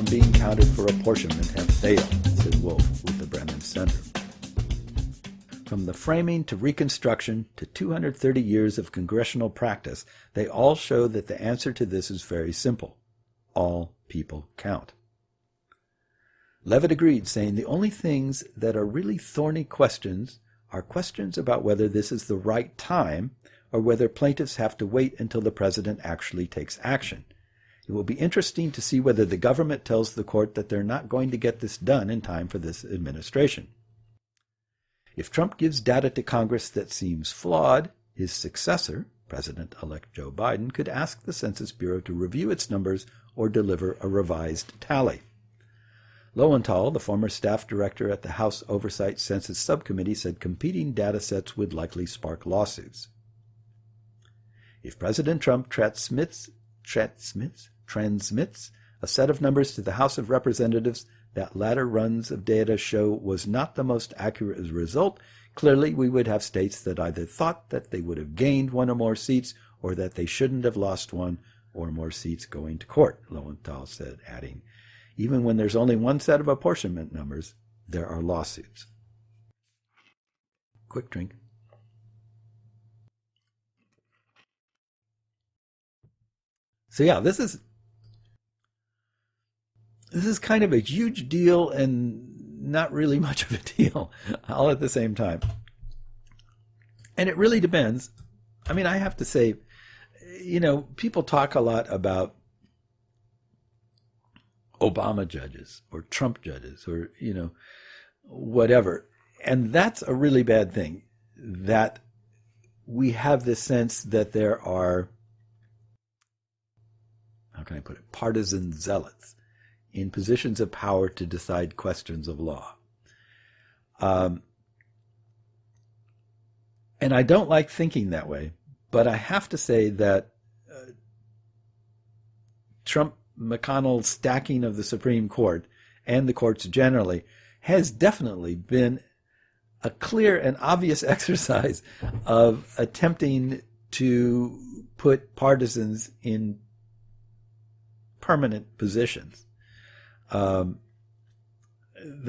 being counted for apportionment have failed, said Wolf with the Brennan syndrome. From the framing to Reconstruction to 230 years of congressional practice, they all show that the answer to this is very simple. All people count. Levitt agreed, saying the only things that are really thorny questions are questions about whether this is the right time or whether plaintiffs have to wait until the president actually takes action. It will be interesting to see whether the government tells the court that they're not going to get this done in time for this administration. If Trump gives data to Congress that seems flawed, his successor, President-elect Joe Biden, could ask the Census Bureau to review its numbers or deliver a revised tally. Lowenthal, the former staff director at the House Oversight Census Subcommittee, said competing data sets would likely spark lawsuits. If President Trump transmits a set of numbers to the House of Representatives that latter runs of data show was not the most accurate result, clearly we would have states that either thought that they would have gained one or more seats or that they shouldn't have lost one or more seats going to court, Lowenthal said, adding, even when there's only one set of apportionment numbers, there are lawsuits. Quick drink. So yeah, this is kind of a huge deal and not really much of a deal all at the same time. And it really depends. I mean, I have to say, people talk a lot about Obama judges or Trump judges or, whatever. And that's a really bad thing, that we have this sense that there are, how can I put it, partisan zealots in positions of power to decide questions of law. And I don't like thinking that way, but I have to say that Trump-McConnell stacking of the Supreme Court and the courts generally has definitely been a clear and obvious exercise of attempting to put partisans in permanent positions. The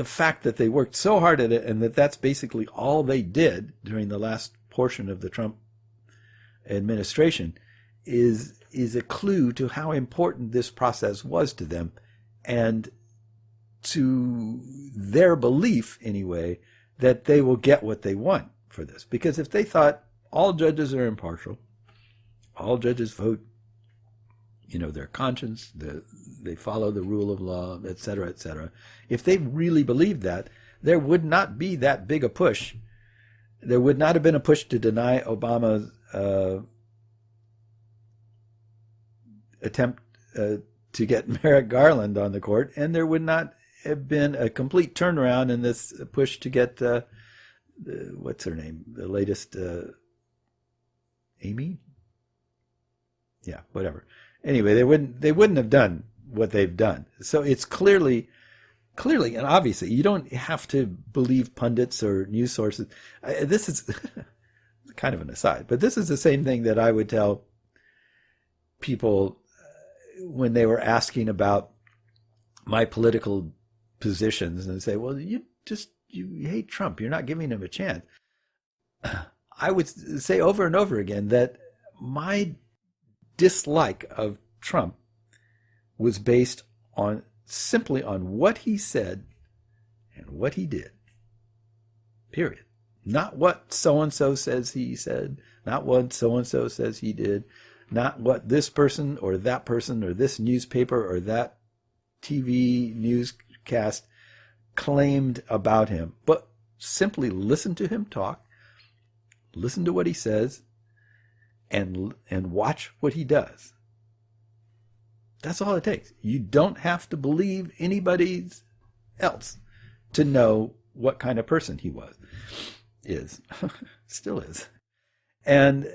fact that they worked so hard at it and that that's basically all they did during the last portion of the Trump administration is a clue to how important this process was to them and to their belief, anyway, that they will get what they want for this. Because if they thought all judges are impartial, all judges vote, their conscience, they follow the rule of law, et cetera, if they really believed that, there would not be that big a push. There would not have been a push to deny Obama's attempt to get Merrick Garland on the court, and there would not have been a complete turnaround in this push to get, what's her name, the latest, Amy? Yeah, whatever. Anyway, they wouldn't have done what they've done. So it's clearly and obviously, you don't have to believe pundits or news sources. This is kind of an aside, but this is the same thing that I would tell people when they were asking about my political positions and say, well, you hate Trump. You're not giving him a chance. I would say over and over again that my dislike of Trump was based simply on what he said and what he did. Period. Not what so-and-so says he said, not what so-and-so says he did, not what this person or this newspaper or that TV newscast claimed about him, but simply listen to him talk, listen to what he says, and watch what he does. That's all it takes. You don't have to believe anybody else to know what kind of person he is, still is. And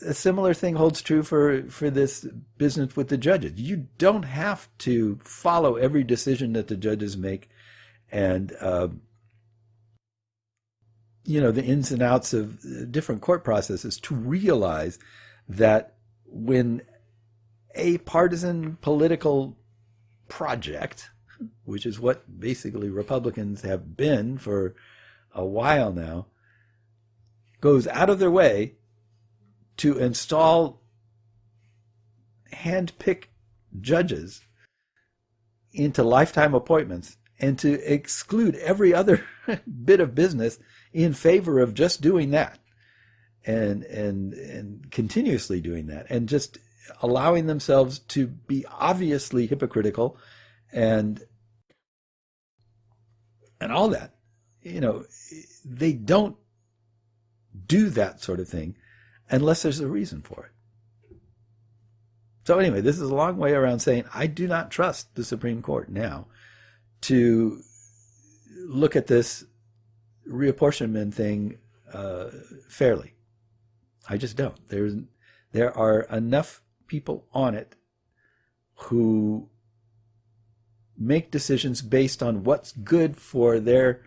a similar thing holds true for this business with the judges. You don't have to follow every decision that the judges make and the ins and outs of different court processes to realize that when a partisan political project, which is what basically Republicans have been for a while now, goes out of their way to install hand-picked judges into lifetime appointments and to exclude every other bit of business in favor of just doing that and continuously doing that and just allowing themselves to be obviously hypocritical and all that. They don't do that sort of thing unless there's a reason for it. So anyway, this is a long way around saying I do not trust the Supreme Court now to look at this reapportionment thing fairly. I just don't. There are enough people on it who make decisions based on what's good for their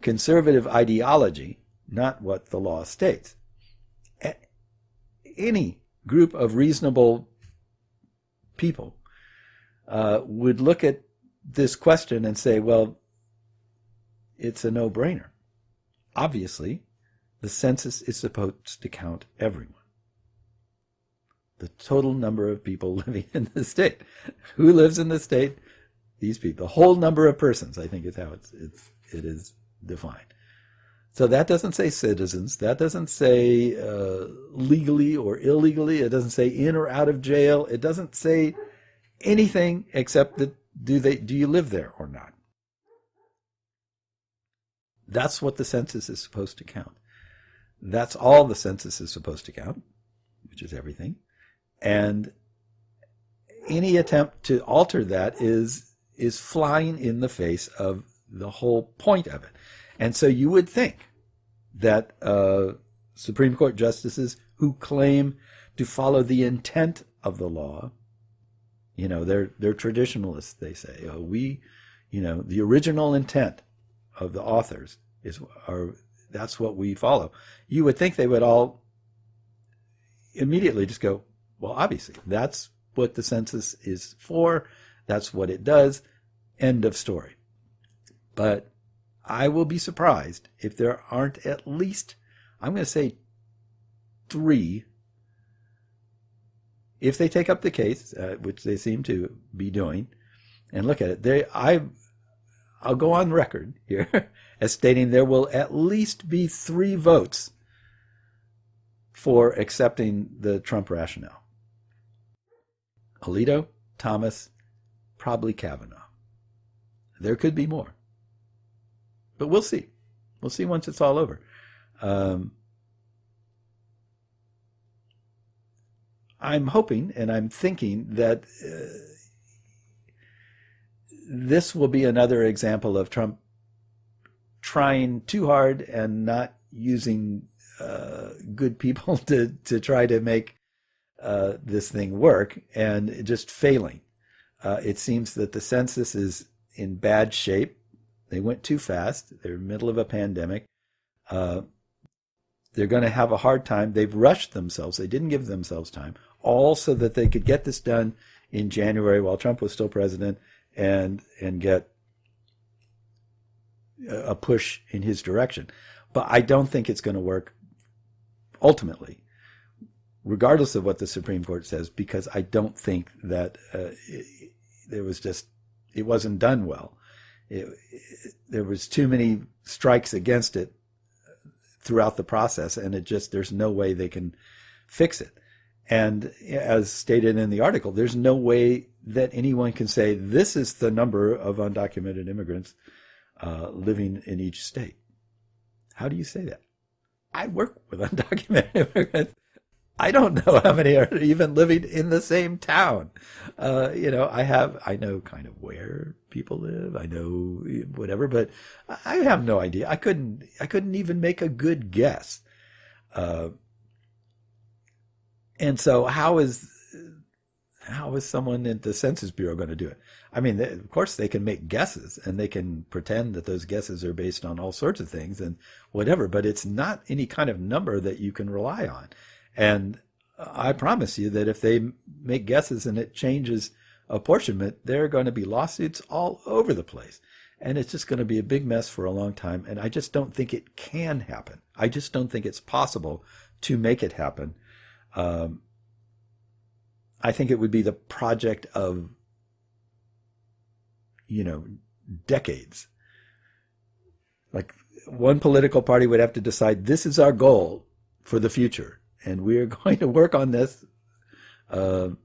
conservative ideology, not what the law states. Any group of reasonable people would look at this question and say, well, it's a no-brainer. Obviously, the census is supposed to count everyone. The total number of people living in the state. Who lives in the state? These people. The whole number of persons, I think, is how it is defined. So that doesn't say citizens. That doesn't say legally or illegally. It doesn't say in or out of jail. It doesn't say anything except that do you live there or not. That's what the census is supposed to count. That's all the census is supposed to count, which is everything. And any attempt to alter that is flying in the face of the whole point of it. And so you would think that Supreme Court justices who claim to follow the intent of the law, they're traditionalists, they say. The original intent of the authors that's what we follow. You would think they would all immediately just go, well, obviously, that's what the census is for. That's what it does. End of story. But I will be surprised if there aren't at least, I'm going to say 3, if they take up the case, which they seem to be doing, and look at it. I'll go on record here as stating there will at least be 3 votes for accepting the Trump rationale. Alito, Thomas, probably Kavanaugh. There could be more. But we'll see. We'll see once it's all over. I'm hoping and I'm thinking that this will be another example of Trump trying too hard and not using good people to try to make this thing work and just failing. It seems that the census is in bad shape. They went too fast. They're in the middle of a pandemic. They're going to have a hard time. They've rushed themselves. They didn't give themselves time, all so that they could get this done in January while Trump was still president and get a push in his direction. But I don't think it's going to work ultimately, regardless of what the Supreme Court says, because I don't think that it wasn't done well. There was too many strikes against it throughout the process, and there's no way they can fix it. And as stated in the article, there's no way that anyone can say this is the number of undocumented immigrants living in each state. How do you say that? I work with undocumented immigrants. I don't know how many are even living in the same town. I know kind of where people live. I know whatever, but I have no idea. I couldn't even make a good guess. And so how is someone at the Census Bureau going to do it? I mean, of course they can make guesses and they can pretend that those guesses are based on all sorts of things and whatever, but it's not any kind of number that you can rely on. And I promise you that if they make guesses and it changes apportionment, there are going to be lawsuits all over the place. And it's just going to be a big mess for a long time. And I just don't think it can happen. I just don't think it's possible to make it happen. I think it would be the project of, decades. Like one political party would have to decide this is our goal for the future, and we are going to work on this, and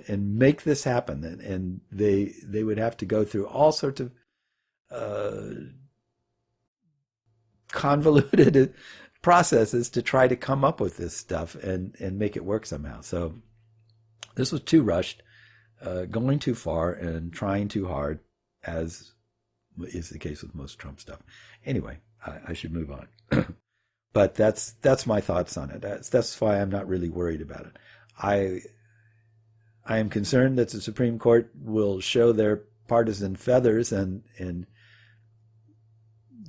make this happen. And they would have to go through all sorts of convoluted processes to try to come up with this stuff and make it work somehow. So this was too rushed, going too far, and trying too hard, as is the case with most Trump stuff. Anyway, I should move on. But that's my thoughts on it. That's why I'm not really worried about it. I am concerned that the Supreme Court will show their partisan feathers and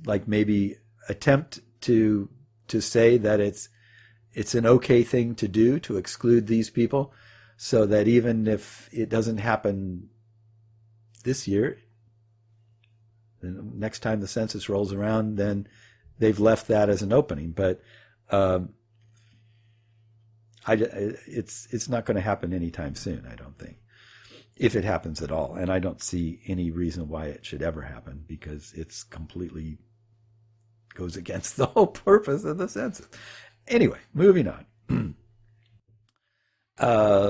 like maybe attempt to say that it's an okay thing to do to exclude these people, so that even if it doesn't happen this year, the next time the census rolls around, then they've left that as an opening. But it's not going to happen anytime soon, I don't think, if it happens at all. And I don't see any reason why it should ever happen, because it's completely goes against the whole purpose of the census. Anyway, moving on.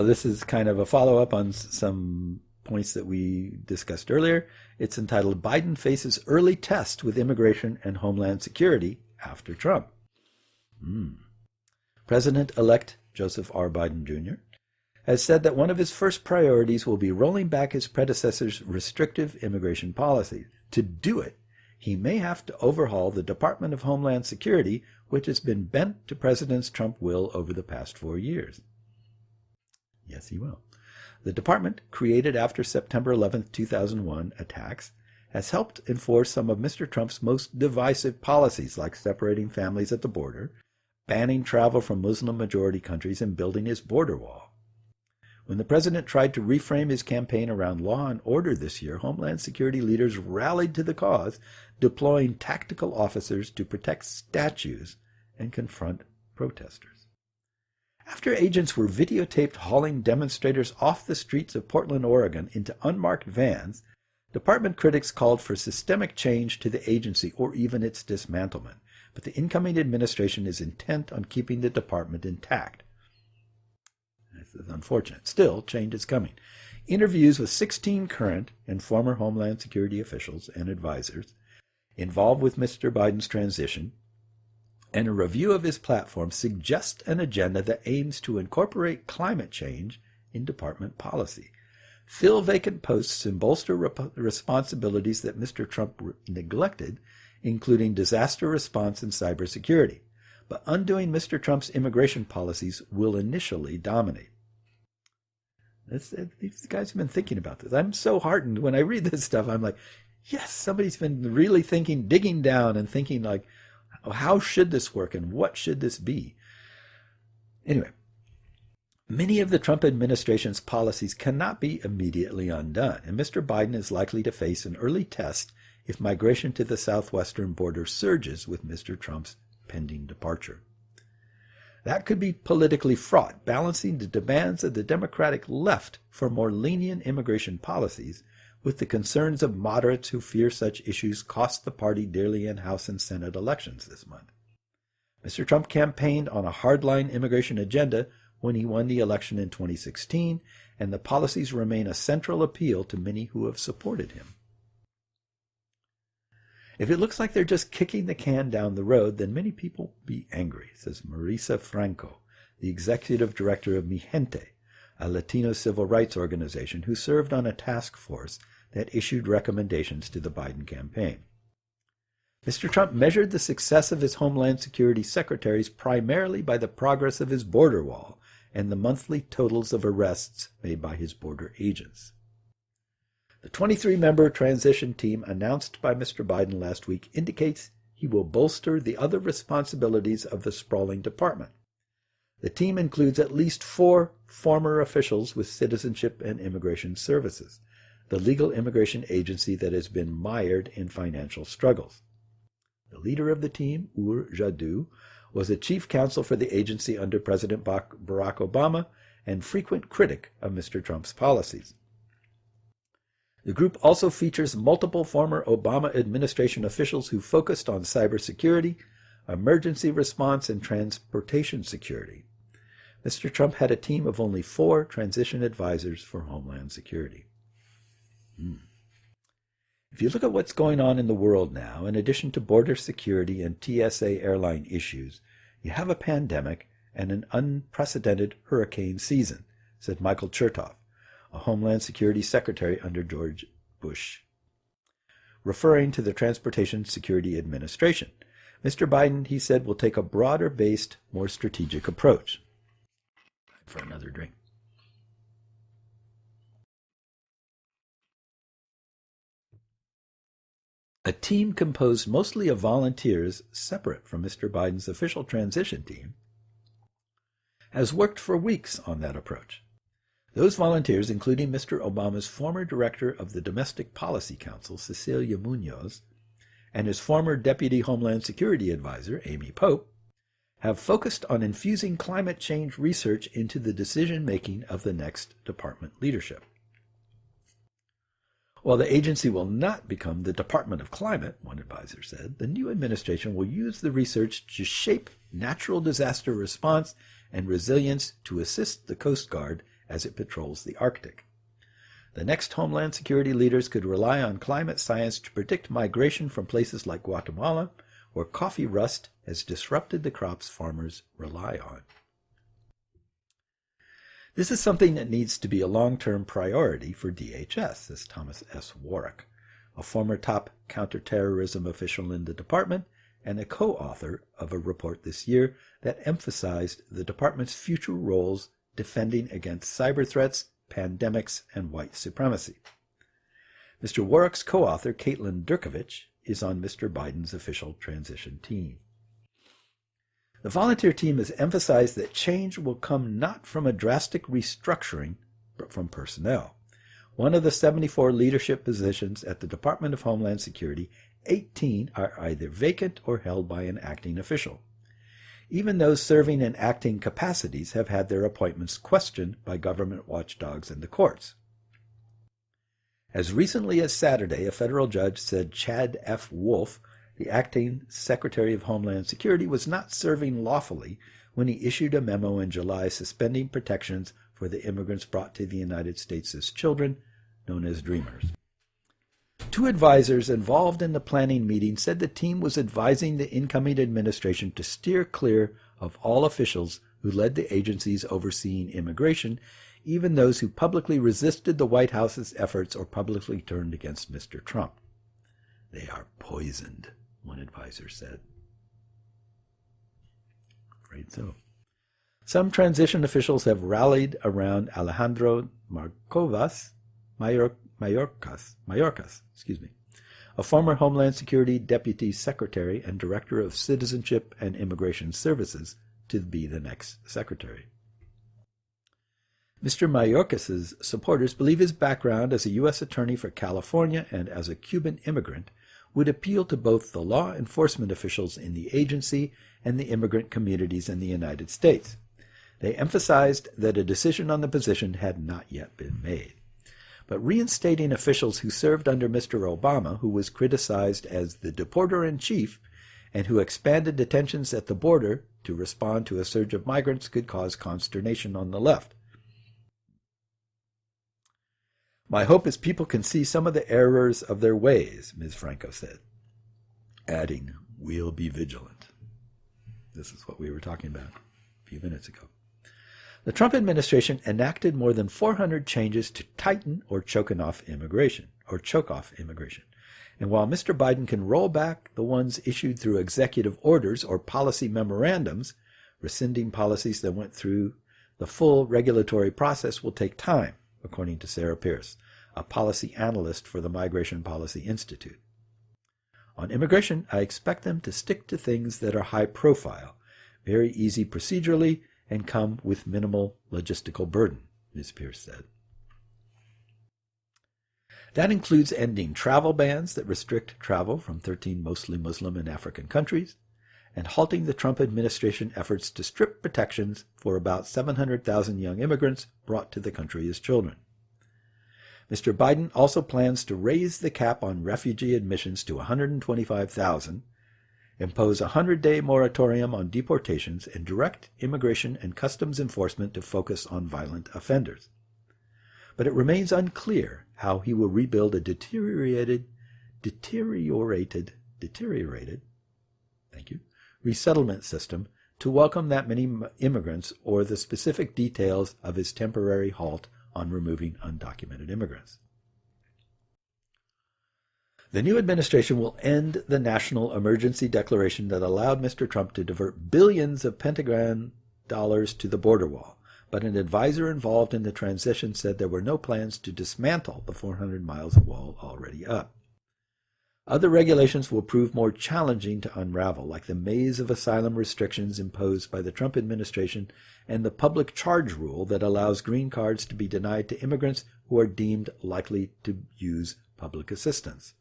This is kind of a follow-up on some points that we discussed earlier. It's entitled, Biden Faces Early Test with Immigration and Homeland Security After Trump. President-elect Joseph R. Biden Jr. has said that one of his first priorities will be rolling back his predecessor's restrictive immigration policy. To do it, he may have to overhaul the Department of Homeland Security, which has been bent to President Trump's will over the past 4 years. Yes, he will. The department, created after September 11, 2001 attacks, has helped enforce some of Mr. Trump's most divisive policies, like separating families at the border, banning travel from Muslim-majority countries, and building his border wall. When the president tried to reframe his campaign around law and order this year, Homeland Security leaders rallied to the cause, deploying tactical officers to protect statues and confront protesters. After agents were videotaped hauling demonstrators off the streets of Portland, Oregon into unmarked vans, department critics called for systemic change to the agency or even its dismantlement. But the incoming administration is intent on keeping the department intact. This is unfortunate. Still, change is coming. Interviews with 16 current and former Homeland Security officials and advisors involved with Mr. Biden's transition and a review of his platform suggest an agenda that aims to incorporate climate change in department policy, fill vacant posts, and bolster responsibilities that Mr. Trump neglected, including disaster response and cybersecurity. But undoing Mr. Trump's immigration policies will initially dominate. These guys have been thinking about this. I'm so heartened when I read this stuff. I'm like, yes, somebody's been really thinking, digging down and thinking like, how should this work and what should this be? Anyway, many of the Trump administration's policies cannot be immediately undone, and Mr. Biden is likely to face an early test if migration to the southwestern border surges with Mr. Trump's pending departure. That could be politically fraught, balancing the demands of the Democratic left for more lenient immigration policies with the concerns of moderates who fear such issues cost the party dearly in House and Senate elections this month. Mr. Trump campaigned on a hardline immigration agenda when he won the election in 2016, and the policies remain a central appeal to many who have supported him. If it looks like they're just kicking the can down the road, then many people will be angry, says Marisa Franco, the executive director of Mi Gente, a Latino civil rights organization who served on a task force that issued recommendations to the Biden campaign. Mr. Trump measured the success of his Homeland Security secretaries primarily by the progress of his border wall and the monthly totals of arrests made by his border agents. The 23-member transition team announced by Mr. Biden last week indicates he will bolster the other responsibilities of the sprawling department. The team includes at least 4 former officials with Citizenship and Immigration Services, the legal immigration agency that has been mired in financial struggles. The leader of the team, Ur Jadou, was a chief counsel for the agency under President Barack Obama and frequent critic of Mr. Trump's policies. The group also features multiple former Obama administration officials who focused on cybersecurity, emergency response, and transportation security. Mr. Trump had a team of only 4 transition advisors for Homeland Security. If you look at what's going on in the world now, in addition to border security and TSA airline issues, you have a pandemic and an unprecedented hurricane season, said Michael Chertoff, a Homeland Security Secretary under George Bush, referring to the Transportation Security Administration. Mr. Biden, he said, will take a broader-based, more strategic approach. Time for another drink. A team composed mostly of volunteers separate from Mr. Biden's official transition team has worked for weeks on that approach. Those volunteers, including Mr. Obama's former director of the Domestic Policy Council, Cecilia Munoz, and his former Deputy Homeland Security Advisor, Amy Pope, have focused on infusing climate change research into the decision-making of the next department leadership. While the agency will not become the Department of Climate, one advisor said, the new administration will use the research to shape natural disaster response and resilience to assist the Coast Guard as it patrols the Arctic. The next Homeland Security leaders could rely on climate science to predict migration from places like Guatemala, where coffee rust has disrupted the crops farmers rely on. This is something that needs to be a long-term priority for DHS, says Thomas S. Warwick, a former top counterterrorism official in the department and a co-author of a report this year that emphasized the department's future roles defending against cyber threats, pandemics, and white supremacy. Mr. Warwick's co-author, Caitlin Durkovich, is on Mr. Biden's official transition team. The volunteer team has emphasized that change will come not from a drastic restructuring, but from personnel. One of the 74 leadership positions at the Department of Homeland Security, 18 are either vacant or held by an acting official. Even those serving in acting capacities have had their appointments questioned by government watchdogs and the courts. As recently as Saturday, a federal judge said Chad F. Wolf, the acting Secretary of Homeland Security, was not serving lawfully when he issued a memo in July suspending protections for the immigrants brought to the United States as children, known as Dreamers. 2 advisors involved in the planning meeting said the team was advising the incoming administration to steer clear of all officials who led the agencies overseeing immigration, even those who publicly resisted the White House's efforts or publicly turned against Mr. Trump. They are poisoned, one advisor said. Afraid so. Some transition officials have rallied around Alejandro Mayorkas, a former Homeland Security Deputy Secretary and Director of Citizenship and Immigration Services, to be the next secretary. Mr. Mayorkas' supporters believe his background as a U.S. Attorney for California and as a Cuban immigrant would appeal to both the law enforcement officials in the agency and the immigrant communities in the United States. They emphasized that a decision on the position had not yet been made. But reinstating officials who served under Mr. Obama, who was criticized as the deporter-in-chief and who expanded detentions at the border to respond to a surge of migrants, could cause consternation on the left. My hope is people can see some of the errors of their ways, Ms. Franco said, adding, we'll be vigilant. This is what we were talking about a few minutes ago. The Trump administration enacted more than 400 changes to tighten or choke off immigration. And while Mr. Biden can roll back the ones issued through executive orders or policy memorandums, rescinding policies that went through the full regulatory process will take time, according to Sarah Pierce, a policy analyst for the Migration Policy Institute. On immigration, I expect them to stick to things that are high profile, very easy procedurally, and come with minimal logistical burden, Ms. Pierce said. That includes ending travel bans that restrict travel from 13 mostly Muslim and African countries, and halting the Trump administration efforts to strip protections for about 700,000 young immigrants brought to the country as children. Mr. Biden also plans to raise the cap on refugee admissions to 125,000, impose a 100-day moratorium on deportations, and direct immigration and customs enforcement to focus on violent offenders. But it remains unclear how he will rebuild a deteriorated resettlement system to welcome that many immigrants, or the specific details of his temporary halt on removing undocumented immigrants. The new administration will end the national emergency declaration that allowed Mr. Trump to divert billions of Pentagon dollars to the border wall, but an advisor involved in the transition said there were no plans to dismantle the 400 miles of wall already up. Other regulations will prove more challenging to unravel, like the maze of asylum restrictions imposed by the Trump administration and the public charge rule that allows green cards to be denied to immigrants who are deemed likely to use public assistance.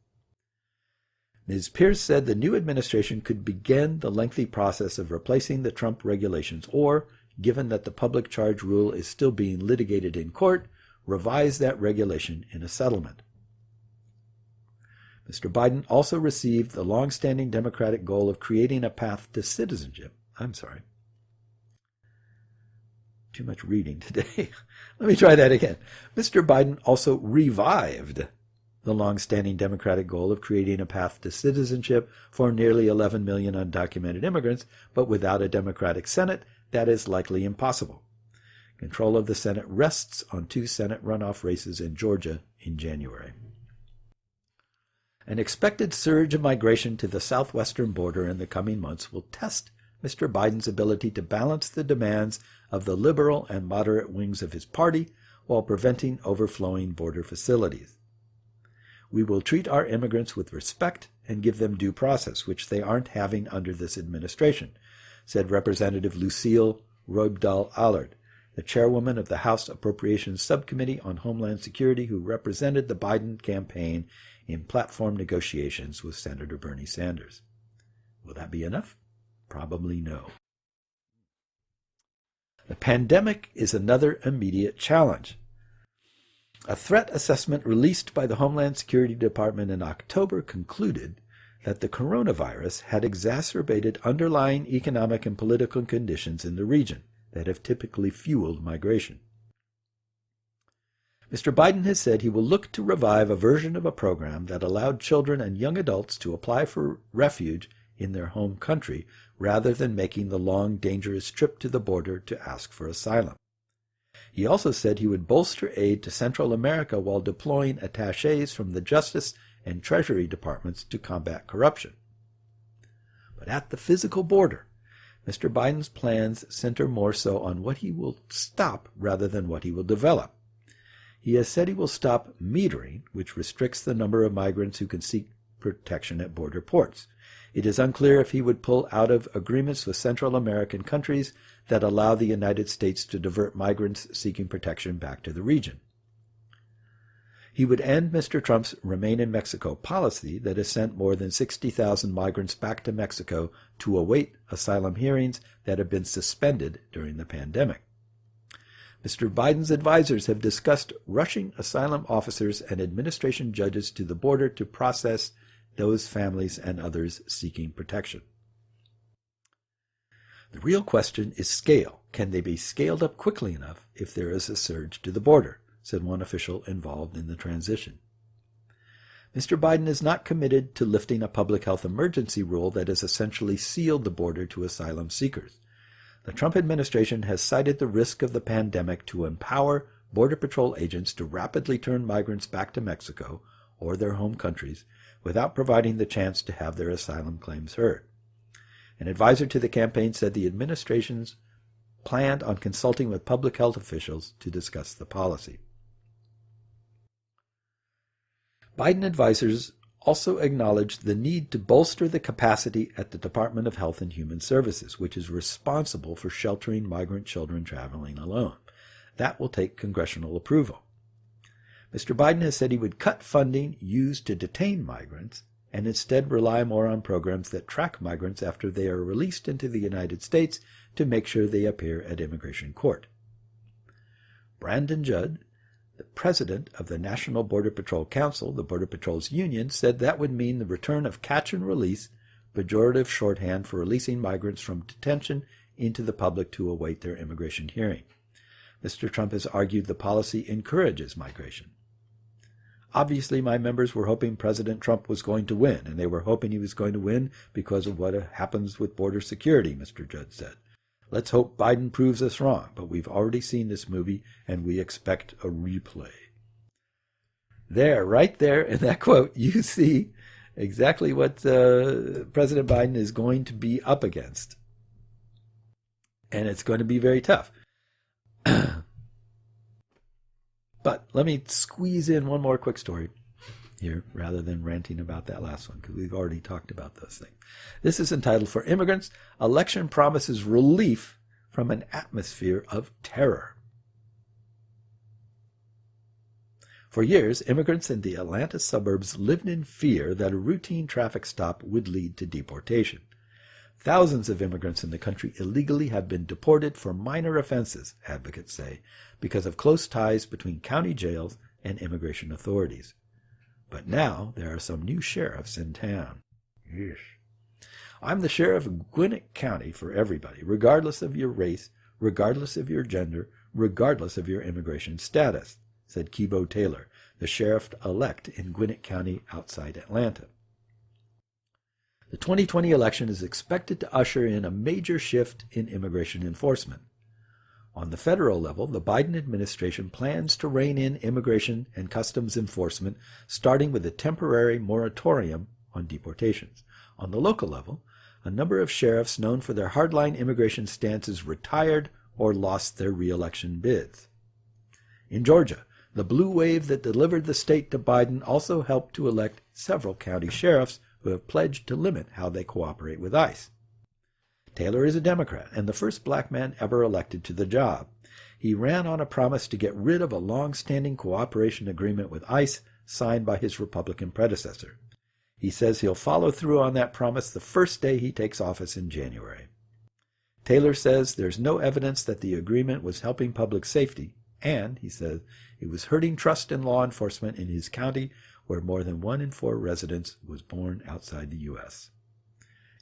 Ms. Pierce said the new administration could begin the lengthy process of replacing the Trump regulations or, given that the public charge rule is still being litigated in court, revise that regulation in a settlement. Mr. Biden also received the long-standing Democratic goal of creating a path to citizenship. Too much reading today. Let me try that again. Mr. Biden also revived the long-standing Democratic goal of creating a path to citizenship for nearly 11 million undocumented immigrants, but without a Democratic Senate, that is likely impossible. Control of the Senate rests on 2 Senate runoff races in Georgia in January. An expected surge of migration to the southwestern border in the coming months will test Mr. Biden's ability to balance the demands of the liberal and moderate wings of his party while preventing overflowing border facilities. We will treat our immigrants with respect and give them due process, which they aren't having under this administration, said Representative Lucille Roybdahl-Allard, the chairwoman of the House Appropriations Subcommittee on Homeland Security, who represented the Biden campaign in platform negotiations with Senator Bernie Sanders. Will that be enough? Probably no. The pandemic is another immediate challenge. A threat assessment released by the Homeland Security Department in October concluded that the coronavirus had exacerbated underlying economic and political conditions in the region that have typically fueled migration. Mr. Biden has said he will look to revive a version of a program that allowed children and young adults to apply for refuge in their home country rather than making the long, dangerous trip to the border to ask for asylum. He also said he would bolster aid to Central America while deploying attachés from the Justice and Treasury Departments to combat corruption. But at the physical border, Mr. Biden's plans center more so on what he will stop rather than what he will develop. He has said he will stop metering, which restricts the number of migrants who can seek protection at border ports. It is unclear if he would pull out of agreements with Central American countries that allow the United States to divert migrants seeking protection back to the region. He would end Mr. Trump's Remain in Mexico policy that has sent more than 60,000 migrants back to Mexico to await asylum hearings that have been suspended during the pandemic. Mr. Biden's advisors have discussed rushing asylum officers and administration judges to the border to process those families and others seeking protection. The real question is scale. Can they be scaled up quickly enough if there is a surge to the border, said one official involved in the transition. Mr. Biden is not committed to lifting a public health emergency rule that has essentially sealed the border to asylum seekers. The Trump administration has cited the risk of the pandemic to empower Border Patrol agents to rapidly turn migrants back to Mexico or their home countries without providing the chance to have their asylum claims heard. An advisor to the campaign said the administration's planned on consulting with public health officials to discuss the policy. Biden advisors also acknowledged the need to bolster the capacity at the Department of Health and Human Services, which is responsible for sheltering migrant children traveling alone. That will take congressional approval. Mr. Biden has said he would cut funding used to detain migrants and instead rely more on programs that track migrants after they are released into the United States to make sure they appear at immigration court. Brandon Judd, the president of the National Border Patrol Council, the Border Patrol's union, said that would mean the return of catch and release, pejorative shorthand for releasing migrants from detention into the public to await their immigration hearing. Mr. Trump has argued the policy encourages migration. Obviously, my members were hoping President Trump was going to win, and they were hoping he was going to win because of what happens with border security, Mr. Judd said. Let's hope Biden proves us wrong, but we've already seen this movie, and we expect a replay. There, right there in that quote, you see exactly what President Biden is going to be up against. And it's going to be very tough. But let me squeeze in one more quick story here rather than ranting about that last one, because we've already talked about those things. This is entitled, "For Immigrants, Election Promises Relief from an Atmosphere of Terror." For years, immigrants in the Atlanta suburbs lived in fear that a routine traffic stop would lead to deportation. Thousands of immigrants in the country illegally have been deported for minor offenses, advocates say, because of close ties between county jails and immigration authorities. But now there are some new sheriffs in town. Yes. "I'm the sheriff of Gwinnett County for everybody, regardless of your race, regardless of your gender, regardless of your immigration status," said Kibo Taylor, the sheriff-elect in Gwinnett County outside Atlanta. The 2020 election is expected to usher in a major shift in immigration enforcement. On the federal level, the Biden administration plans to rein in immigration and customs enforcement, starting with a temporary moratorium on deportations. On the local level, a number of sheriffs known for their hardline immigration stances retired or lost their re-election bids. In Georgia, the blue wave that delivered the state to Biden also helped to elect several county sheriffs who have pledged to limit how they cooperate with ICE. Taylor is a Democrat and the first black man ever elected to the job. He ran on a promise to get rid of a long-standing cooperation agreement with ICE signed by his Republican predecessor. He says he'll follow through on that promise the first day he takes office in January. Taylor says there's no evidence that the agreement was helping public safety, and, he says, it was hurting trust in law enforcement in his county where more than 1 in 4 residents was born outside the U.S.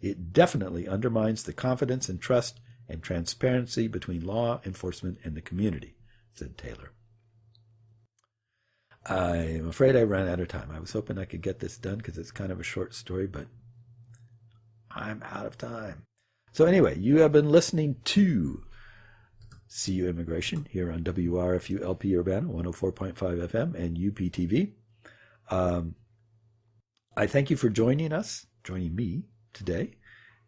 It definitely undermines the confidence and trust and transparency between law enforcement and the community, said Taylor. I'm afraid I ran out of time. I was hoping I could get this done because it's kind of a short story, but I'm out of time. So anyway, you have been listening to CU Immigration here on WRFU LP Urbana 104.5 FM and UPTV. I thank you for joining me today,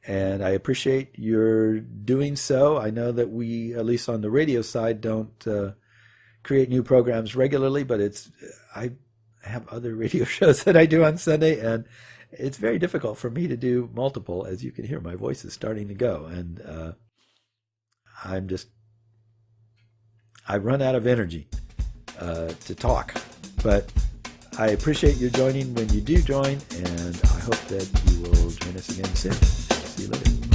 and I appreciate your doing so. I know that we, at least on the radio side, don't create new programs regularly, but I have other radio shows that I do on Sunday, and it's very difficult for me to do multiple. As you can hear, my voice is starting to go, and I run out of energy to talk, but I appreciate you joining when you do join, and I hope that you will join us again soon. See you later.